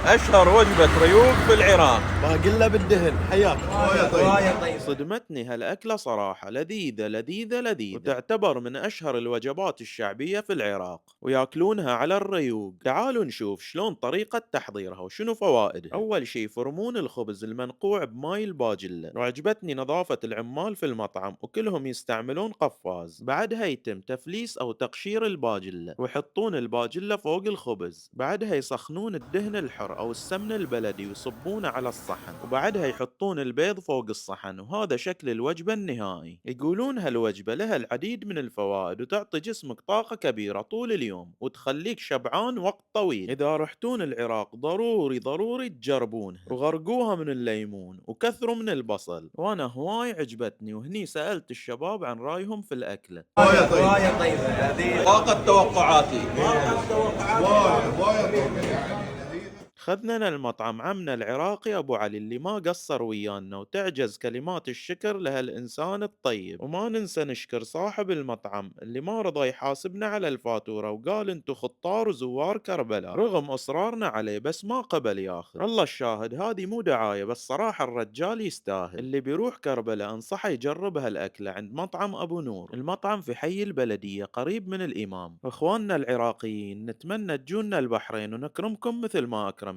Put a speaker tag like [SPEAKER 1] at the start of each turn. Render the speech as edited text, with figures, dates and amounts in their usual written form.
[SPEAKER 1] أشهر وجبة ريوق في العراق.
[SPEAKER 2] باقي بالدهن حياك.
[SPEAKER 3] وايد طيب.
[SPEAKER 1] صدمتني هالأكلة صراحة، لذيذة لذيذة لذيذة، وتعتبر من أشهر الوجبات الشعبية في العراق، وياكلونها على الريوق. تعالوا نشوف شلون طريقة تحضيرها وشنو فوائدها. أول شي يفرمون الخبز المنقوع بماي الباجلة، وعجبتني نظافة العمال في المطعم وكلهم يستعملون قفاز. بعدها يتم تفليس أو تقشير الباجلة، ويحطون الباجلة فوق الخبز. بعدها يسخنون الدهن الحر أو السمن البلدي ويصبونه على الصحن، وبعدها يحطون البيض فوق الصحن، وهذا شكل الوجبة النهائي. يقولون هالوجبة لها العديد من الفوائد، وتعطي جسمك طاقة كبيرة طول اليوم وتخليك شبعان وقت طويل. إذا رحتون العراق ضروري ضروري تجربونها، وغرقوها من الليمون وكثروا من البصل. وأنا هواي عجبتني، وهني سألت الشباب عن رايهم في الأكلة.
[SPEAKER 3] وايد طيبة لذيذ.
[SPEAKER 1] فاقت توقعاتي.
[SPEAKER 2] وايد وايد.
[SPEAKER 1] خذنا المطعم عمنا العراقي أبو علي اللي ما قصر ويانا، وتعجز كلمات الشكر لهالإنسان الطيب. وما ننسى نشكر صاحب المطعم اللي ما رضى يحاسبنا على الفاتورة، وقال انتو خطار وزوار كربلاء، رغم إصرارنا عليه بس ما قبل ياخذ. الله الشاهد، هذه مو دعاية، بس صراحة الرجال يستاهل. اللي بيروح كربلاء انصحه يجرب هالأكلة عند مطعم أبو نور. المطعم في حي البلدية قريب من الإمام. إخواننا العراقيين، نتمنى تجونا البحرين ونكرمكم مثل ما أكرمتونا.